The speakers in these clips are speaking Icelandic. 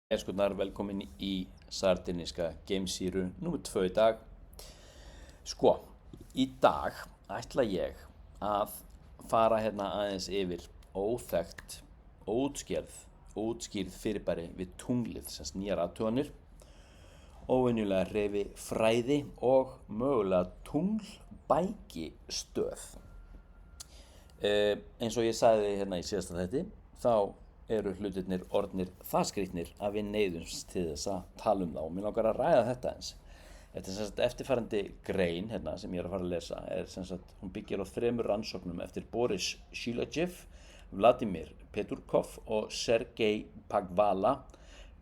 Eskurnar, velkomin í Sardiniska Gamesýru nr. 2 í dag. Sko, í dag ætla ég að fara hérna aðeins yfir óþekkt, óútskýrð fyrirbæri við tunglið, sem nýjar athuganir, óvenjulega hreyfi fræði og mögulega tunglbækistöð. Eins og ég sagði hérna í síðasta þætti, þá eru hlutirnir orðnir það skrýtnir að við neyðumst til þess að tala um þá og mér langar að ræða þetta eins. Þetta er sem sagt eftirfarandi grein hérna sem ég er að fara að lesa, hún byggir á 3 rannsóknum eftir Boris Shilajev, Vladimir Peturkov og Sergei Pagvala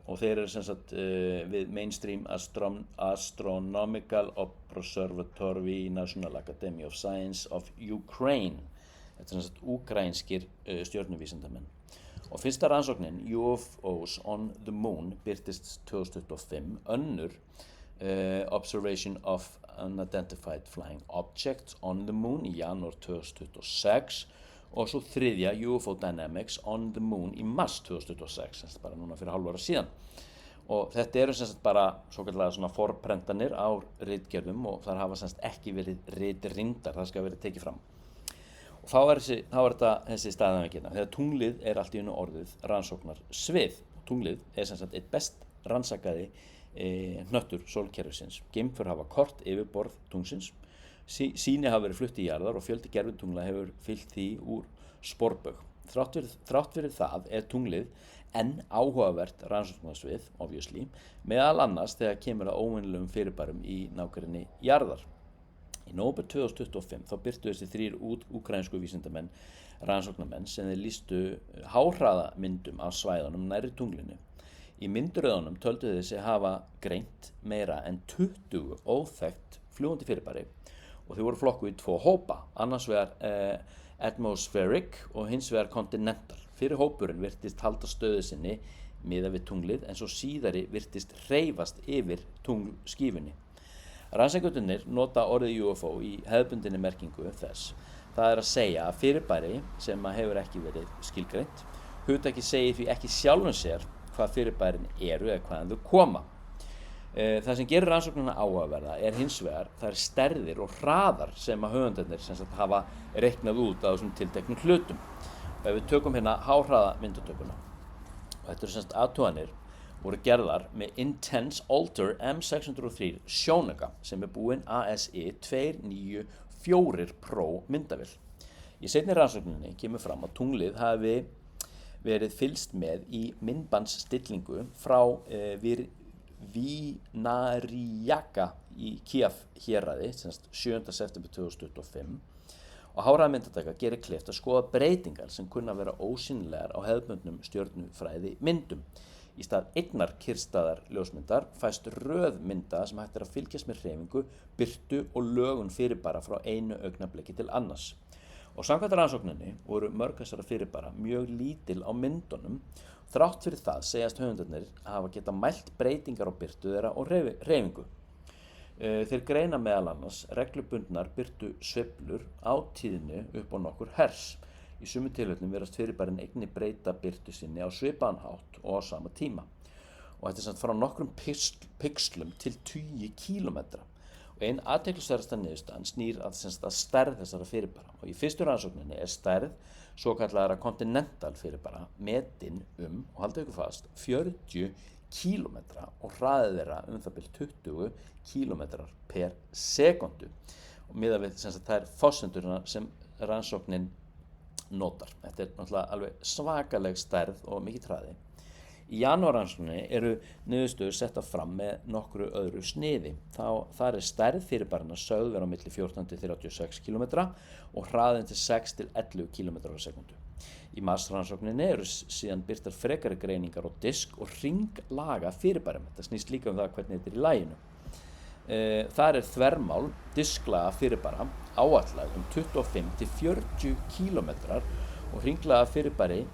og þeir eru sem sagt við Mainstream Astronomical Observatory National Academy of Science of Ukraine. Þetta er sem sagt úkraínskir stjörnuvísindamenn. Og fyrsta rannsóknin, UFOs on the Moon, birtist 2025, önnur Observation of Unidentified Flying Objects on the Moon í janúar 2026 og svo þriðja UFO Dynamics on the Moon í mars 2026, sem bara núna fyrir hálfu ára síðan. Og þetta eru sem sagt bara svokallaðar svona forprentanir á ritgerðum og þar hafa sem sagt ekki verið ritrýndar, það skal verið tekið fram. Og þá er þessi staðanvekina, þegar tunglið er allt í einu orðið rannsóknarsvið. Tunglið er sem sagt eitt best rannsakaði hnöttur sólkerfisins. Geimför hafa kort yfirborð tungsins, sýni hafa verið flutt í jarðar og fjöldi gervitungla hefur fylgt því úr sporbaug. Þrátt fyrir það er tunglið enn áhugavert rannsóknarsvið, obviously, meðal annars þegar kemur að óvenjulegum fyrirbærum í nágrenni jarðar. Í nóvember 2025 þá birtu þessi 3 úkraínsku vísindamenn rannsóknarmenn sem þeir lýstu háhraðamyndum af svæðunum nærri tunglinu. Í myndröðunum töldu þessi hafa greint meira en 20 óþekkt fljúgandi fyrirbæri og þau voru flokkuð í 2 hópa, annars vegar atmospheric og hins vegar continental. Fyrir hópurinn virtist halda stöðu sinni miðað við tunglið en svo síðari virtist hreyfast yfir tunglskífunni. Rannsakendurnir nota orðið UFO í hefðbundinni merkingu þess. Það er að segja að fyrirbæri sem hefur ekki verið skilgreint. Hugtakið segir því ekki sjálfum sér hvað fyrirbærin eru eða hvaðan þau koma. Það sem gerir rannsóknina áhugaverða er hins vegar þær stærðir og hraðar sem að höfundarnir sem sagt hafa reiknað út á þessum tilteknum hlutum. Og ef við tökum hérna háhraða myndatökuna, og þetta eru sem sagt athuganir voru gerðar með Intense Alter M603 sjónauka sem er búinn ASI 294 Pro myndavél. Í seinni rannsókninni kemur fram að tunglið hafi verið fylgst með í myndbandsstillingu frá Vinarijaka í Kiev héraði 7. september 2025 og háhraðamyndataka gerir kleift að skoða breytingar sem kunna að vera ósýnilegar á hefðbundnum stjörnufræði myndum. Í stað einnar kyrrstæðar ljósmyndar fæst röð mynda sem hægt er að fylgjast með hreyfingu, birtu og lögun fyrirbæra frá einu augnabliki til annars. Og samkvæmt rannsókninni voru mörg þessara fyrirbæra mjög lítil á myndunum. Þrátt fyrir það segjast höfundarnir hafa getað mælt breytingar á birtu þeirra og hreyfingu. Þeir greina meðal annars reglubundnar birtu sveiflur á tíðni upp á nokkur hertz. Í sumum tilfellum virðast fyrirbærin einnig breyta birtu sinni á svipaðan hátt og á sama tíma. Og þetta er samt frá nokkrum pixlum til 20 kílómetra. Og ein athyglisverðasta niðurstaðan snýr að stærð þessara fyrirbæra. Og í fyrstu rannsókninni er stærð svokallaðra continental fyrirbæra metin og haldið ykkur fast, 40 kílómetra og hraðið þeirra það bil 20 kílómetrar per sekundu. Og miðað við þær forsendurnar sem rannsóknin notar. Þetta er náttúrulega alveg svakaleg stærð og mikið hraði. Í janúarrannsókninni eru niðurstöður settar fram með nokkru öðru sniði. Þar er stærð fyrirbæranna sögð vera á milli 14 til 36 km og hraðinn til 6 til 11 km á sekundu. Í marsrannsókninni eru síðan birtar frekari greiningar á disk og hringlaga fyrirbærum. Þetta snýst líka það hvernig þetta er í laginu. Þar er þvermál disklaga fyrirbæra áætlað 25 til 40 km og hringlaga fyrirbæri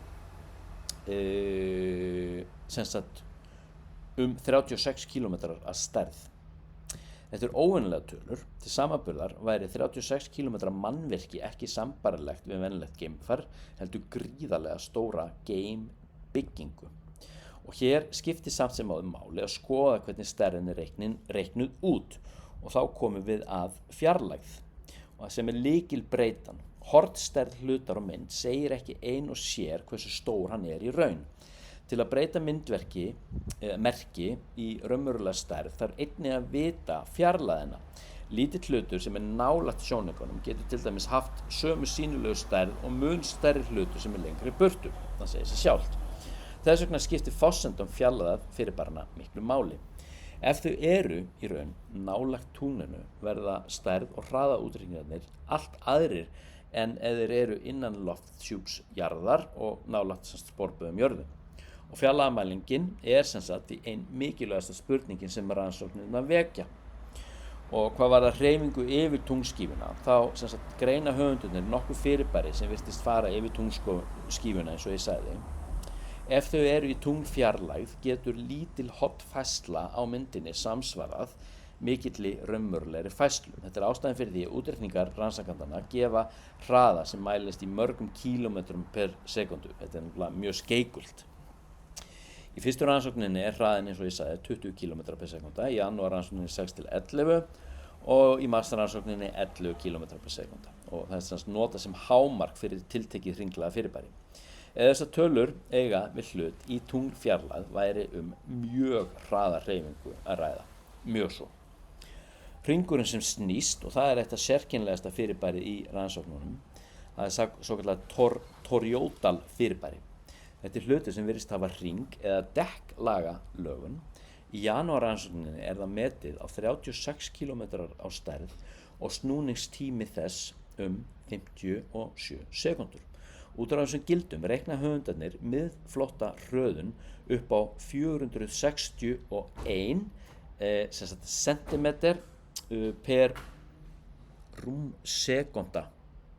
36 km að stærð. Þetta er óvenjulegar tölur. Til samanburðar væri 36 km mannvirki ekki sambærilegt við venjulegt geimfar, heldur gríðarlega stóra geimbyggingu. Og hér skiptir samt sem áður máli að skoða hvernig stærðin er reiknuð út og þá komum við að fjarlægð og það sem er lykilbreytan. Hornstærð hlutar og mynd segir ekki ein og sér hversu stór hann er í raun. Til að breyta merki í raunverulega stærð þarf einnig að vita fjarlægðina. Lítill hlutur sem er nálægt sjónaukanum getur til dæmis haft sömu sýnilegu stærð og mun stærri hlutur sem er lengri burtu. Það segir sig sjálft. Þess vegna skiptir forsendum fjarlægðar fyrirbæranna miklu máli. Ef þau eru í raun nálægt tunglinu verða stærð og hraðaútreikningarnir allt aðrir en ef þeir eru innan lofthjúps jarðar og nálægt sporbauðum jörðu. Og fjarlægðarmælingin er sem sagt því ein mikilvægasta spurningin sem rannsóknirnar vekja. Og hvað var það hreyfingu yfir tunglskífuna, þá sem sagt greina höfundurnir nokkuð fyrirbæri sem virtist fara yfir tunglskífuna eins og ég sagði. Ef þau eru í tunglfjarlægð getur lítil hoddfærsla á myndinni samsvarað mikilli raunverulegri færslu. Þetta er ástæðan fyrir því að útreikningar rannsakendanna gefa hraða sem mælist í mörgum kílómetrum per sekundu. Þetta er mjög skeikult. Í fyrstu rannsókninni er hraðin eins og ég sagði 20 km per sekunda, í annarri rannsókninni 6 til 11 og í masterrannsókninni 11 km per sekunda. Og það er sem sagt notað sem hámark fyrir tiltekið hringlaga fyrirbæri. Ef þessar tölur eiga við hlut í tunglfjarlægð væri mjög hraða hreyfingu að ræða, mjög svo. Hringurinn sem snýst, og það er eitt af sérkennilegasta fyrirbæri í rannsóknunum, það er svokallað toriódal fyrirbæri. Þetta er hlutur sem virðist hafa hring eða dekklaga lögun. Í janúarrannsókninni er það metið á 36 km á stærð og snúningstími þess 57 sekúndur. Út af þessum gildum reikna höfundarnir miðflotta hröðun upp á 461 centimeter per rúmsekúnda,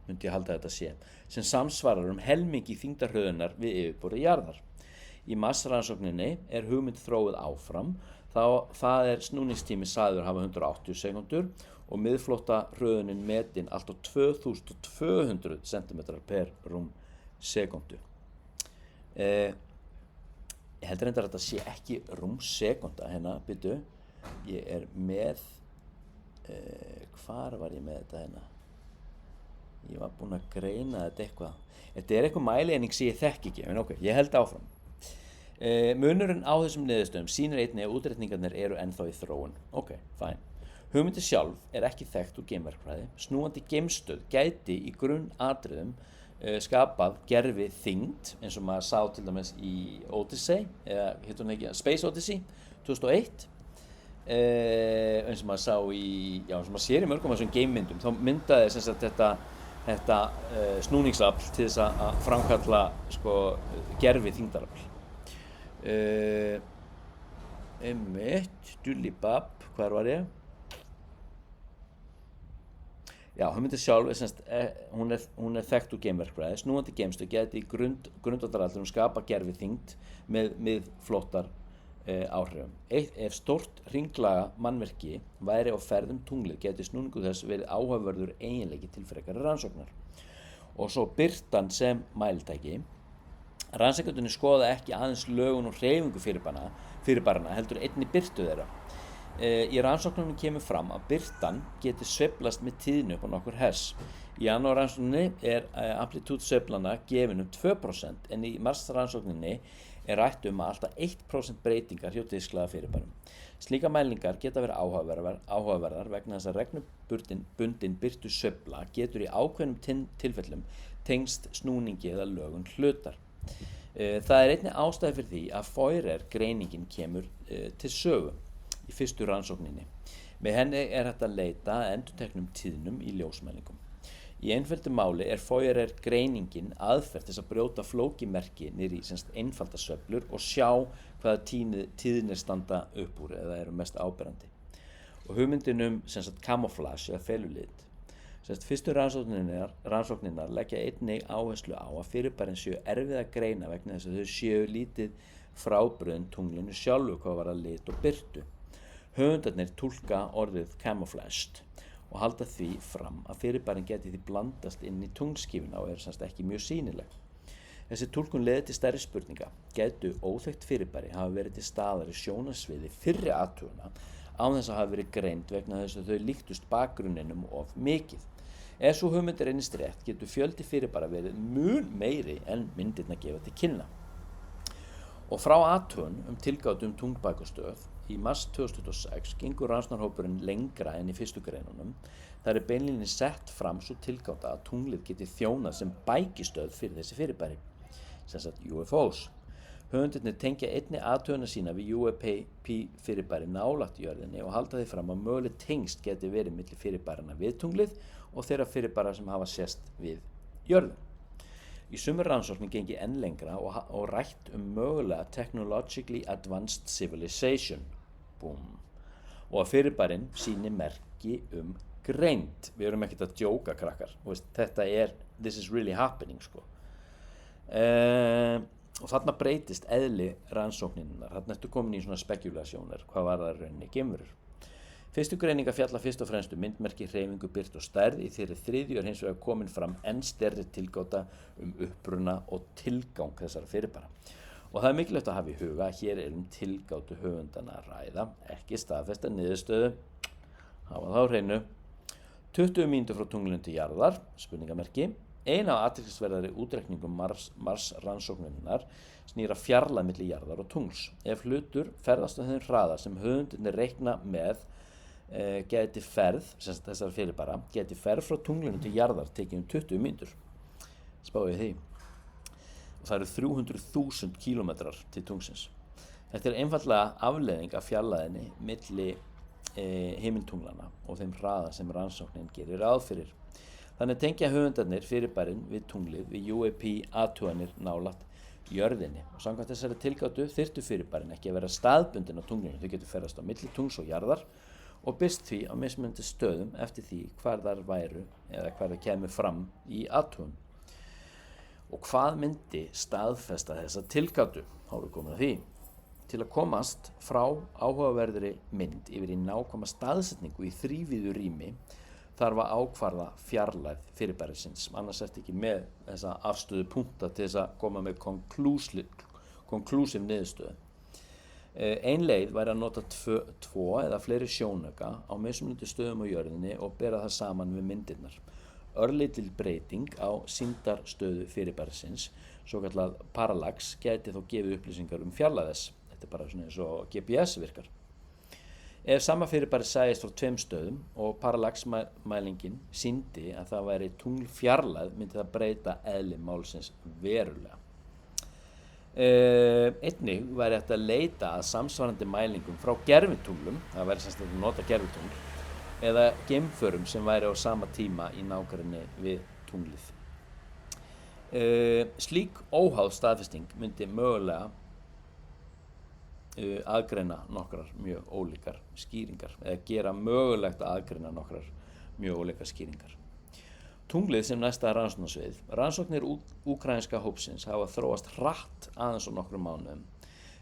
myndi ég halda þetta sé, sem samsvarar helmingi þyngdarhröðunar við yfirborði jarðar. Í massrannsókninni er hugmynd þróuð áfram, það er snúningstími sagður hafa 180 sekúndur og miðflotta hröðunin metin allt á 2200 cm per rúmsekúndu. Ég heldur reyndar að þetta sé ekki rúmsekúnda, hérna, byrju, ég er með, hvar var ég með þetta hérna? Ég var búinn að greina þetta eitthvað. Þetta er eitthvað mælieining sem ég þekki ekki, en ok, ég held áfram. Munurinn á þessum niðurstöðum sýnir einnig að útreikningarnir eru ennþá í þróun. Ok, fæn. Hugmyndin sjálf er ekki þekkt úr geimverkfræði. Snúandi geimstöð gæti í grunnatriðum skapað gervi þyngd, eins og maður sá til dæmis í Odyssey, eða heitir hún ekki, Space Odyssey 2001. Eins og maður sá í, já, eins og maður sér í mörgum af þessum geimmyndum, þá myndaði sem sagt þetta snúningsafl til þess að framkalla gervi þyngdarafl. Einmitt, dullibab, hvar var ég? Já, hugmyndin sjálf er semst, hún er þekkt úr geimverkfræði. Snúandi geimstöð gæti í grundvallaratriðum skapa gervi þyngd með miðflottar áhrifum. Ef stórt hringlaga mannvirki væri á ferð tunglið gæti snúningur þess verið áhugaverður eiginleiki til frekari rannsóknar. Og svo birtan sem mælitæki. Rannsakendurnir skoða ekki aðeins lögun og hreyfingu fyrirbæranna heldur einnig birtu þeirra. Í rannsóknunum kemur fram að birtan geti sveiflast með tíðni upp á nokkur hertz. Í janúarrannsókninni er amplitúd sveiflanna gefin 2% en í marsrannsókninni er rætt að alltaf 1% breytingar hjá disklaga fyrirbærum. Slíka mælingar geta verið áhugaverðar vegna þess að reglubundin birtu sveifla getur í ákveðnum tilfellum tengst snúningi eða lögun hlutar. Það er einnig ástæða fyrir því að Fourier-greiningin kemur til sögu í fyrstu rannsókninni. Með henni er hægt að leita að endurteknum tíðnum í ljósmælingum. Í einföldu máli er Fourier-greiningin aðferð til að brjóta flókimerki niður í einfaldar sveiflur og sjá hvaða tíðnir standa upp úr eða eru mest áberandi. Og hugmyndin camouflage eða felulit. Fyrstu rannsóknirnar leggja einnig áherslu á að fyrirbærin séu erfið að greina vegna þess að þau séu lítið frábrugðin tunglinu sjálfu hvað varðar lit og birtu. Höfundarnir túlka orðið camouflaged og halda því fram að fyrirbærin geti því blandast inn í tunglskífuna og eru ekki mjög sýnileg. Þessi túlkun leiðir til stærri spurninga. Gætu óþekkt fyrirbæri hafa verið til staðar í sjónarsviði fyrri athugana án þess að hafa verið greind vegna þess að þau líktust bakgrunninum of mikið. Ef sú hugmynd reynist rétt getur fjöldi fyrirbæra verið mun meiri en myndirnar gefa til kynna. Og frá athugun tilgátu tunglbakastöð í mars 2026 gengur rannsóknarhópurinn lengra en í fyrstu greinunum. Það beinlínis sett fram svo tilgáta að tunglið geti þjónað sem bækistöð fyrir þessi fyrirbæri, sem sagt UFOs. Höfundarnir tengja einnig athuguna sína við UAP fyrirbæri nálægt jörðinni og halda því fram að möguleg tengsl geti verið milli fyrirbæranna við tunglið og þeirra fyrirbæra sem hafa sést við jörðu. Í sumur rannsóknir gengi enn lengra og rætt mögulega technologically advanced civilization. Boom. Og að fyrirbærin sýni merki greind. Við erum ekkert að djóka, krakkar. Þetta this is really happening, sko. Og þarna breytist eðli rannsókninnar. Þarna ertu komin í svona spekulasjónir. Hvað var það rauninni geimverur? Fyrstu greiningar fjalla fyrst og fremst myndmerki, hreyfingu, byrtu og stærð. Í þeirri þriðju hins vegar komin fram enn stærri tilgáta uppruna og tilgang þessara fyrirbæra. Og það mikilvægt að hafa í huga að hér tilgátu höfundana að ræða, ekki staðfesta niðurstöðu, hafa þá hreinu. 20 mínútur frá tunglinu til jarðar, spurningamerki. Ein af athyglisverðari útreikningum Mars rannsóknarinnar snýr að fjarlægð milli jarðar og tungls. Ef hlutur ferðast á þeim hraða sem höfundarnir reikna með gæti ferð, sem þessar fyrirbæra, gæti ferð frá tunglinu til jarðar tekið 20 mínútur. Spáið því. Og það eru 300.000 kílómetrar til tungsins. Þetta einfaldlega afleiðing af fjarlægðinni milli himintunglana og þeim hraða sem rannsóknin gerir ráð fyrir. Þannig tengja höfundarnir fyrirbærin við tunglið við UAP athuganir nálægt jörðinni. Og samkvæmt þessari tilgátu þyrftu fyrirbærin ekki að vera staðbundin á tunglinu. Þau getur ferðast á milli tungls og jarðar og birst því á mismunandi stöðum eftir því hvar þar væru eða hvar það kemur fram í athugun. Og hvað myndi staðfesta þessa tilgátu? Þá erum við komin að því. Til að komast frá áhugaverðri mynd yfir í nákvæma staðsetningu í þrívíðu rými þarf að ákvarða fjarlægð fyrirbærisins. Annars ertu ekki með þessa afstöðu punkta til þess að koma með conclusive niðurstöðu. Ein leið væri að nota tvo eða fleiri sjónauka á mismunandi stöðum á jörðinni og bera það saman við myndirnar. Örlítil breyting á sýndarstöðu fyrirbærisins, svokallað parallax, gæti þó gefið upplýsingar fjarlægð þess. Þetta bara svona eins og GPS virkar. Ef sama fyrirbæri sæist frá tveim stöðum og parallaxmælingin sýndi að það væri tunglfjarlægð, myndi það breyta eðli málsins verulega. Einnig væri hægt að leita að samsvarandi mælingum frá gervitunglum, það væri sem sagt að nota gervitungl, eða geimförum sem væri á sama tíma í nágrenni við tunglið. Slík óháð staðfesting myndi mögulega aðgreina nokkrar mjög ólíkar skýringar eða gera mögulegt að aðgreina nokkrar mjög ólíkar skýringar. Tunglið sem næsta rannsóknarsvið. Rannsóknir úkraínska hópsins hafa þróast hratt aðeins á nokkrum mánuðum.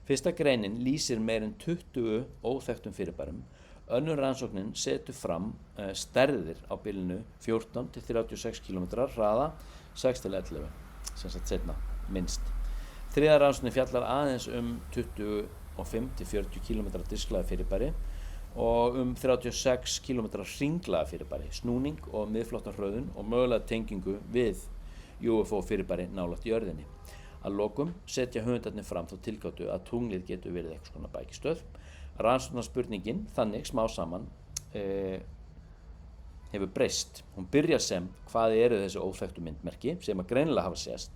Fyrsta greinin lýsir meir en 20 óþekktum fyrirbærum. Önnur rannsóknin setur fram stærðir á bilinu 14 til 36 km hraða, 6 til 11, sem sagt seinna, minnst. Þriðja rannsóknin fjallar aðeins 25 til 40 km disklaða fyrirbæri og 36 km hringlaða fyrirbæri, snúning og miðflótta hröðun og mögulega tengingu við UFO fyrirbæri nálægt jörðinni. Að lokum setja höfundarnir fram þá tilgátu að tunglið getur verið eitthvað konar bækistöð. Rannsóknarspurningin þannig smá saman hefur breyst. Hún byrjar sem hvað eru þessi óþekktu myndmerki sem að greinilega hafa sést.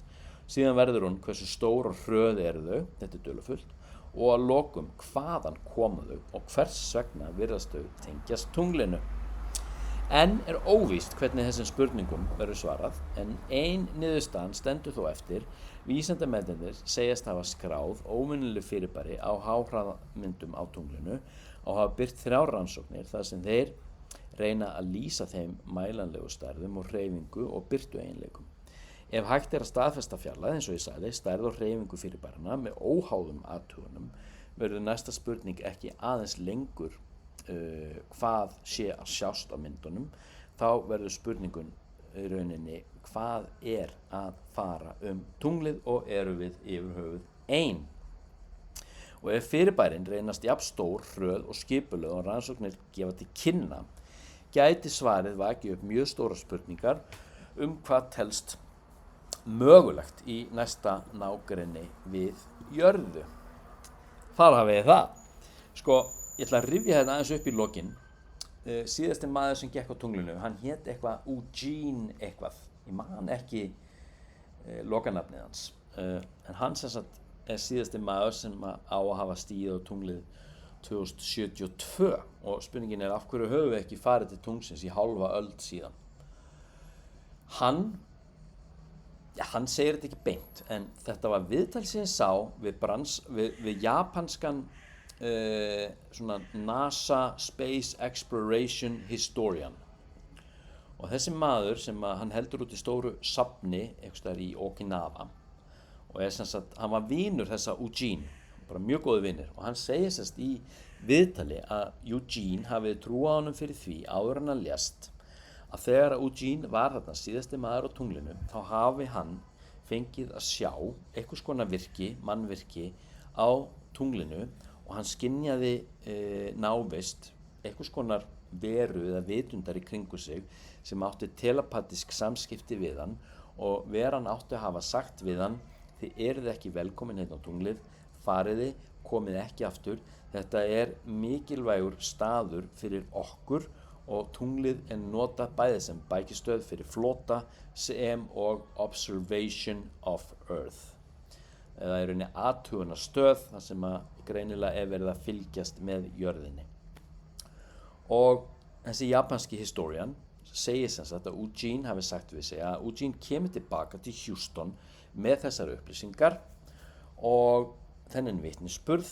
Síðan verður hún hversu stór og hröð eru þau, þetta dulafullt, og að lokum hvaðan koma þau og hvers vegna virðast þau tengjast tunglinu. En óvíst hvernig þessum spurningum verður svarað, en ein niðurstaðan stendur þó eftir. Vísindamennirnir segjast hafa skráð óvenjuleg fyrirbæri á háhraðamyndum á tunglinu og hafa birt 3 rannsóknir þar sem þeir reyna að lýsa þeim mælanlegu stærðum og hreyfingu og birtueiginleikum. Ef hægt að staðfesta fjarlægð, eins og ég sagði, stærð og hreyfingu fyrirbæranna með óháðum athugunum, verður næsta spurning ekki aðeins lengur hvað sé að sjást á myndunum, þá verður spurningun í rauninni hvað að fara tunglið og eru við yfir höfuð ein. Og ef fyrirbærin reynast jafn stór, hröð og skipuleg og rannsóknir gefa til kynna, gæti svarið vakið upp mjög stórar spurningar hvað telst mögulegt í næsta nágrenni við jörðu. Þar hafið þið það. Sko, ég ætla að rifja þetta aðeins upp í lokin. Síðasti maður sem gekk á tunglinu, hann hét eitthvað Eugene eitthvað. Ég man ekki lokanafnið hans. En hann sem sagt síðasti maður sem á að hafa stigið á tunglið 2072 og spurningin af hverju höfum við ekki farið til tungsins í hálfa öld síðan. Hann segir þetta ekki beint, en þetta var viðtal sem ég sá við japanskan svona NASA Space Exploration Historian. Og þessi maður sem hann heldur út í stóru safni einhvers staðar í Okinawa og sem sagt, hann var vinur þessa Eugene, bara mjög góði vinir, og hann segir sem sagt í viðtali að Eugene hafið trúað honum fyrir því áður en hann lést að þegar Eugene var þarna síðasti maður á tunglinu þá hafi hann fengið að sjá einhvers konar mannvirki á tunglinu og hann skynjaði návist einhvers konar veru eða vitundar í kringu sig sem átti telepatísk samskipti við hann og veran átti að hafa sagt við hann: þið eruð ekki velkomin hérna á tunglið, fariði, komið ekki aftur, þetta mikilvægur staður fyrir okkur og tunglið notað bæði sem bækistöð fyrir flota sem og observation of Earth. Það í rauninni athugunarstöð þar sem greinilega verið að fylgjast með jörðinni. Og þessi japanski historian segir sem sagt að Eugene hafi sagt við sig að Eugene kemur tilbaka til Houston með þessar upplýsingar og þennan vitnisburð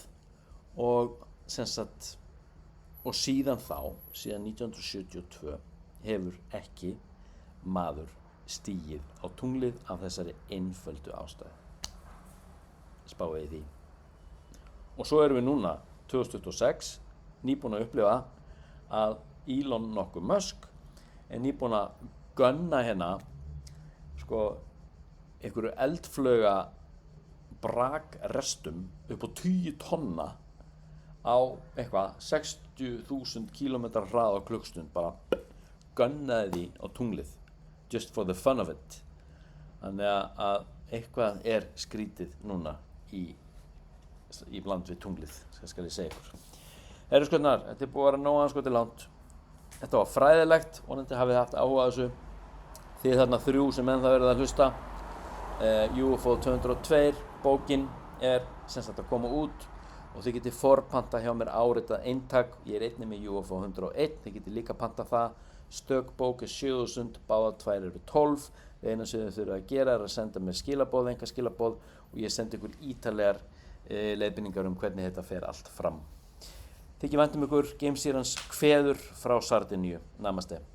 og sem sagt og síðan 1972 hefur ekki maður stigið á tunglið af þessari einföldu ástæðu. Spáið í því. Og svo erum við núna 2026 nýbúin að upplifa að Elon nokkuð Musk nýbúin að gunna hérna einhverju eldflauga brakrestum upp á 10 tonna á eitthvað 60.000 km hraða á klukkstund, bara gunnaði því á tunglið just for the fun of it. Þannig að eitthvað skrítið núna í bland við tunglið, skal ég segja ykkur. Herru skotnar, þetta búið að vera nóg til langt. Þetta var fræðilegt, vonandi hafið haft áhuga á þessu. Þið þarna 3 sem ennþá verið að hlusta. UFO 202 bókin sem sagt að koma út og þið getið forpanta hjá mér áritað eintak. Ég einnig með UFO 101, þið getið líka panta það. Stök bók 7.000, báðar 2 eru 12. Það eina sem þið þurfa að gera að senda mér skilaboð, engaskilaboð, og ég sendi ykkur ítarlegar leiðbeiningar hvernig þetta fer allt fram. Þykir vænt ykkur, geimsýrans kveður frá Sardiníu. Namaste.